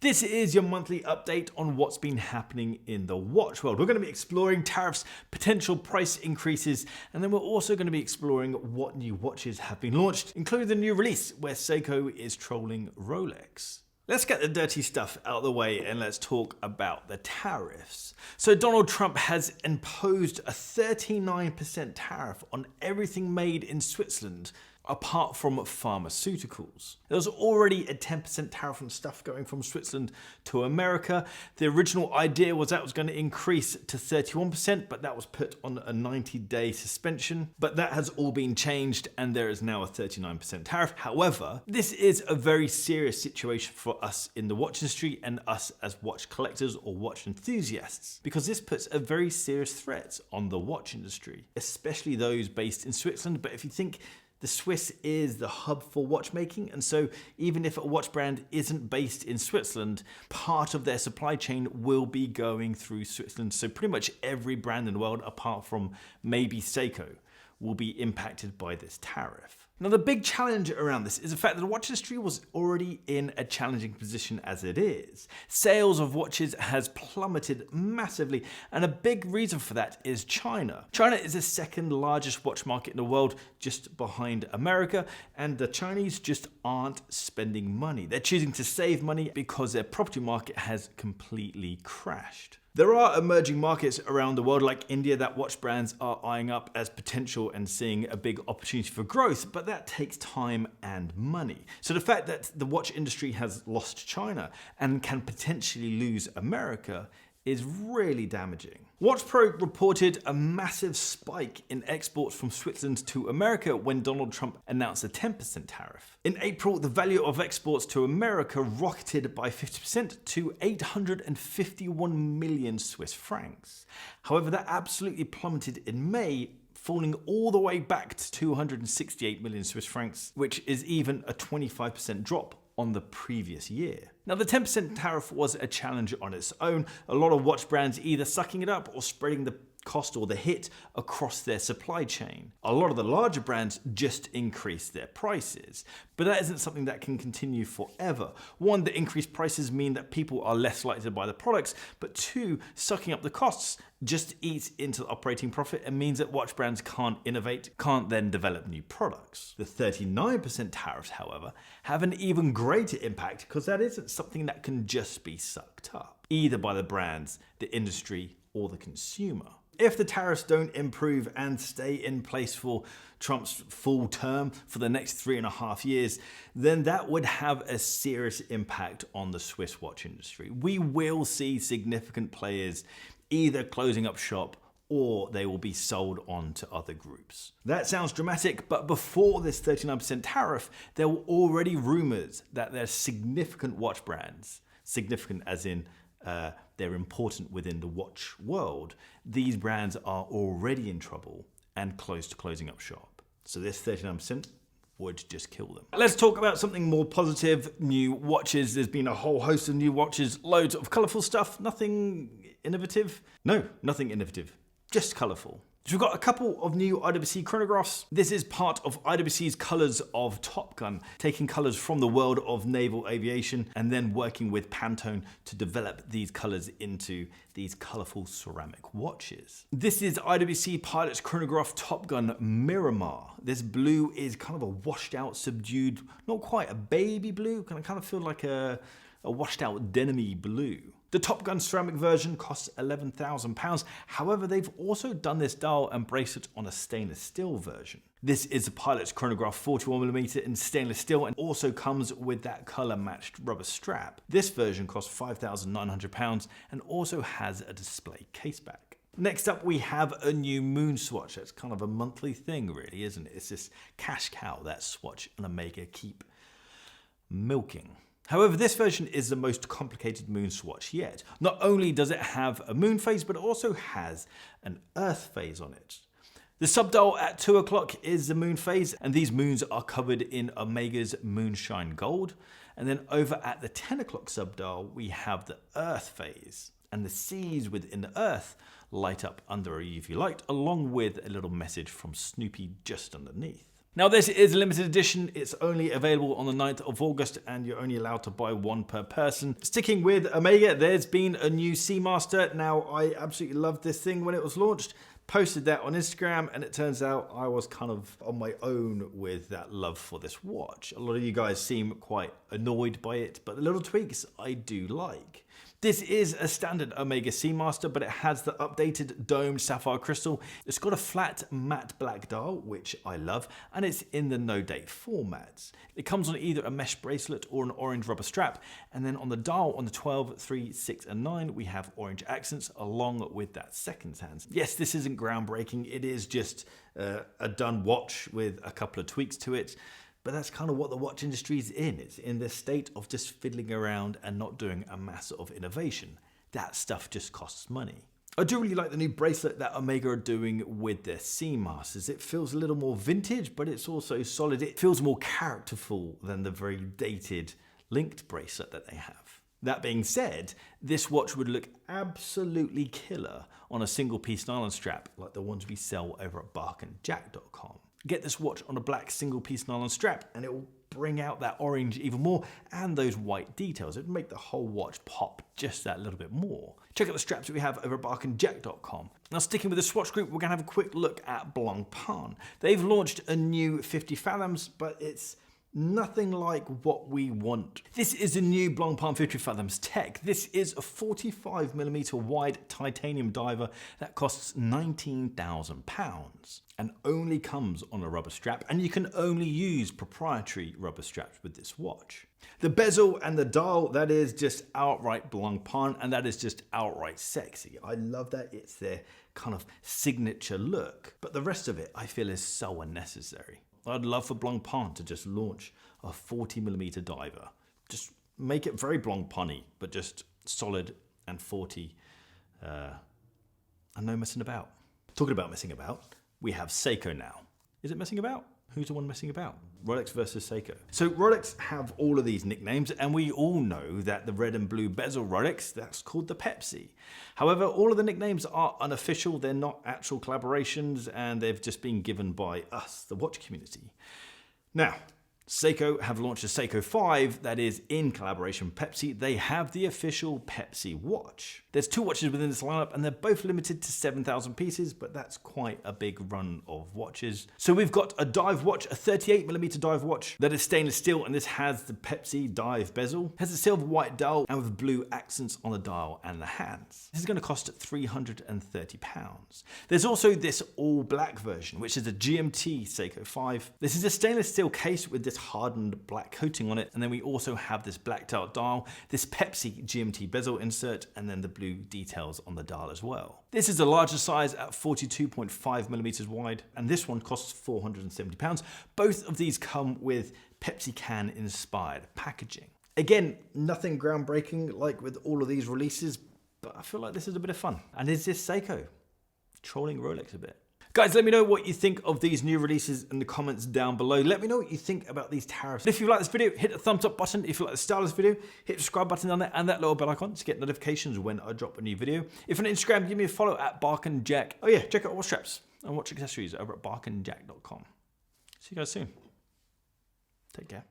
This is your monthly update on what's been happening in the watch world. We're going to be exploring tariffs, potential price increases, and then we're also going to be exploring what new watches have been launched, including the new release where Seiko is trolling Rolex. Let's get the dirty stuff out of the way and let's talk about the tariffs. So Donald Trump has imposed a 39% tariff on everything made in Switzerland, apart from pharmaceuticals. There was already a 10% tariff on stuff going from Switzerland to America. The original idea was that was going to increase to 31%, but that was put on a 90-day suspension. But that has all been changed and there is now a 39% tariff. However, this is a very serious situation for us in the watch industry and us as watch collectors or watch enthusiasts, because this puts a very serious threat on the watch industry, especially those based in Switzerland. But if you think the Swiss is the hub for watchmaking, and so even if a watch brand isn't based in Switzerland, part of their supply chain will be going through Switzerland. So pretty much every brand in the world, apart from maybe Seiko, will be impacted by this tariff. Now, the big challenge around this is the fact that the watch industry was already in a challenging position as it is. Sales of watches has plummeted massively, and a big reason for that is China. China is the second largest watch market in the world, just behind America, and the Chinese just aren't spending money. They're choosing to save money because their property market has completely crashed. There are emerging markets around the world like India that watch brands are eyeing up as potential and seeing a big opportunity for growth, but that takes time and money. So the fact that the watch industry has lost China and can potentially lose America is really damaging. WatchPro reported a massive spike in exports from Switzerland to America when Donald Trump announced a 10% tariff. In April, the value of exports to America rocketed by 50% to 851 million Swiss francs. However, that absolutely plummeted in May, falling all the way back to 268 million Swiss francs, which is even a 25% drop on the previous year. Now, the 10% tariff was a challenge on its own. A lot of watch brands either sucking it up or spreading the cost or the hit across their supply chain. A lot of the larger brands just increased their prices, but that isn't something that can continue forever. One, the increased prices mean that people are less likely to buy the products, but two, sucking up the costs just eats into the operating profit and means that watch brands can't innovate, can't then develop new products. The 39% tariffs, however, have an even greater impact because that isn't something that can just be sucked up, either by the brands, the industry, or the consumer. If the tariffs don't improve and stay in place for Trump's full term for the next 3.5 years, then that would have a serious impact on the Swiss watch industry. We will see significant players either closing up shop or they will be sold on to other groups. That sounds dramatic, but before this 39% tariff, there were already rumors that there's significant watch brands, significant as in they're important within the watch world. These brands are already in trouble and close to closing up shop. So this 39% would just kill them. Let's talk about something more positive, new watches. There's been a whole host of new watches, loads of colorful stuff, nothing innovative. No, nothing innovative, just colorful. So we've got a couple of new IWC chronographs. This is part of IWC's Colors of Top Gun, taking colors from the world of naval aviation and then working with Pantone to develop these colors into these colorful ceramic watches. This is IWC Pilot's Chronograph Top Gun Miramar. This blue is kind of a washed out, subdued, not quite a baby blue, kind of feel like a washed out denim-y blue. The Top Gun ceramic version costs £11,000. However, they've also done this dial and bracelet on a stainless steel version. This is a Pilot's Chronograph 41mm in stainless steel and also comes with that color matched rubber strap. This version costs £5,900 and also has a display caseback. Next up, we have a new moon swatch. That's kind of a monthly thing, really, isn't it? It's this cash cow that Swatch and Omega keep milking. However, this version is the most complicated moon swatch yet. Not only does it have a moon phase, but it also has an earth phase on it. The subdial at 2 o'clock is the moon phase, and these moons are covered in Omega's Moonshine Gold. And then over at the 10 o'clock subdial, we have the earth phase, and the seas within the earth light up under a UV light, along with a little message from Snoopy just underneath. Now this is a limited edition, it's only available on the 9th of August and you're only allowed to buy one per person. Sticking with Omega, there's been a new Seamaster. Now I absolutely loved this thing when it was launched. Posted that on Instagram and it turns out I was kind of on my own with that love for this watch. A lot of you guys seem quite annoyed by it, but the little tweaks I do like. This is a standard Omega Seamaster, but it has the updated domed sapphire crystal. It's got a flat matte black dial, which I love, and it's in the no date format. It comes on either a mesh bracelet or an orange rubber strap, and then on the dial on the 12, 3, 6, and 9, we have orange accents along with that second hand. Yes, this isn't groundbreaking. It is just a done watch with a couple of tweaks to it. But that's kind of what the watch industry is in. It's in this state of just fiddling around and not doing a mass of innovation. That stuff just costs money. I do really like the new bracelet that Omega are doing with their Seamasters. It feels a little more vintage, but it's also solid. It feels more characterful than the very dated linked bracelet that they have. That being said, this watch would look absolutely killer on a single piece nylon strap like the ones we sell over at barkandjack.com. Get this watch on a black single piece nylon strap and it will bring out that orange even more and those white details. It would make the whole watch pop just that little bit more. Check out the straps that we have over at barkandjack.com. Now sticking with the Swatch group, we're going to have a quick look at Blancpain. They've launched a new 50 Fathoms, but it's nothing like what we want. This is a new Blancpain 50 Fathoms Tech. This is a 45mm wide titanium diver that costs £19,000 and only comes on a rubber strap, and you can only use proprietary rubber straps with this watch. The bezel and the dial, that is just outright Blancpain, and that is just outright sexy. I love that it's their kind of signature look, but the rest of it I feel is so unnecessary. I'd love for Blancpain to just launch a 40mm diver. Just make it very Blancpain-y, but just solid and 40 and no messing about. Talking about messing about, we have Seiko now. Is it messing about? Who's the one messing about? Rolex versus Seiko. So Rolex have all of these nicknames, and we all know that the red and blue bezel Rolex, that's called the Pepsi. However, all of the nicknames are unofficial, they're not actual collaborations, and they've just been given by us, the watch community. Now, Seiko have launched a Seiko 5 that is in collaboration with Pepsi. They have the official Pepsi watch. There's two watches within this lineup and they're both limited to 7,000 pieces, but that's quite a big run of watches. So we've got a dive watch, a 38mm dive watch that is stainless steel, and this has the Pepsi dive bezel. It has a silver white dial and with blue accents on the dial and the hands. This is going to cost £330. There's also this all black version, which is a GMT Seiko 5. This is a stainless steel case with this hardened black coating on it, and then we also have this blacked out dial, this Pepsi GMT bezel insert, and then the blue details on the dial as well. This is a larger size at 42.5mm wide, and this one costs £470. Both of these come with Pepsi can inspired packaging. Again, nothing groundbreaking like with all of these releases, but I feel like this is a bit of fun. And is this Seiko trolling Rolex a bit? Guys, let me know what you think of these new releases in the comments down below. Let me know what you think about these tariffs. If you like this video, hit the thumbs up button. If you like the style of this video, hit the subscribe button down there and that little bell icon to get notifications when I drop a new video. If you're on Instagram, give me a follow at barkandjack. Oh yeah, check out watch straps and watch accessories over at barkandjack.com. See you guys soon. Take care.